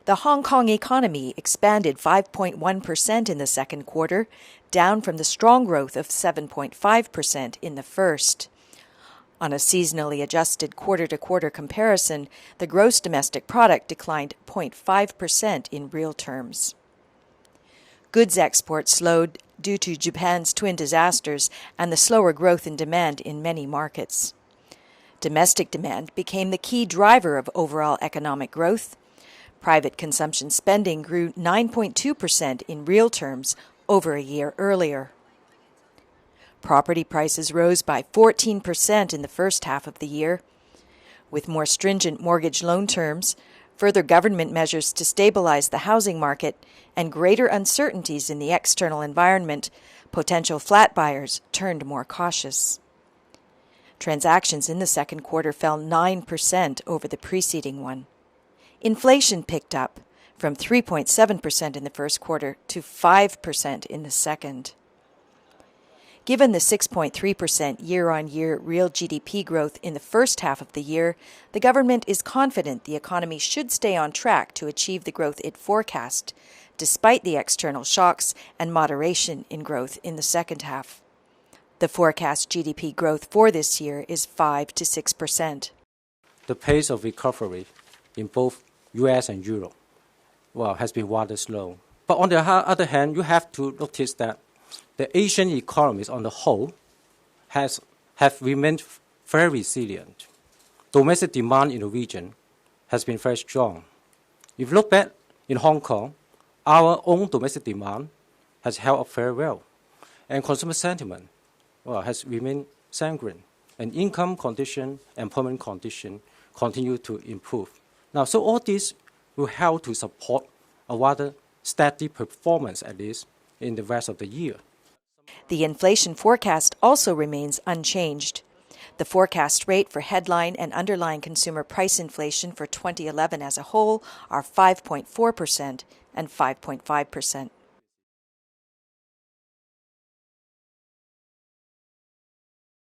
The Hong Kong economy expanded 5.1% in the second quarter, down from the strong growth of 7.5% in the first. On a seasonally adjusted quarter-to-quarter comparison, the gross domestic product declined 0.5% in real terms. Goods exports slowed due to Japan's twin disasters and the slower growth in demand in many markets. Domestic demand became the key driver of overall economic growth. Private consumption spending grew 9.2% in real terms over a year earlier. Property prices rose by 14% in the first half of the year. With more stringent mortgage loan terms, further government measures to stabilize the housing market, and greater uncertainties in the external environment, potential flat buyers turned more cautious. Transactions in the second quarter fell 9% over the preceding one. Inflation picked up from 3.7% in the first quarter to 5% in the second. Given the 6.3% year-on-year real GDP growth in the first half of the year, the government is confident the economy should stay on track to achieve the growth it forecast, despite the external shocks and moderation in growth in the second half. The forecast GDP growth for this year is 5 to 6%. The pace of recovery in both US and Europe has been rather slow. But on the other hand, you have to notice that the Asian economies on the whole have remained very resilient. Domestic demand in the region has been very strong. If you look back in Hong Kong, our own domestic demand has held up very well, and consumer sentiment has remained sanguine, and income condition and employment condition continue to improve. Now, so all this will help to support a rather steady performance, at least in the rest of the year. The inflation forecast also remains unchanged. The forecast rate for headline and underlying consumer price inflation for 2011 as a whole are 5.4% and 5.5%.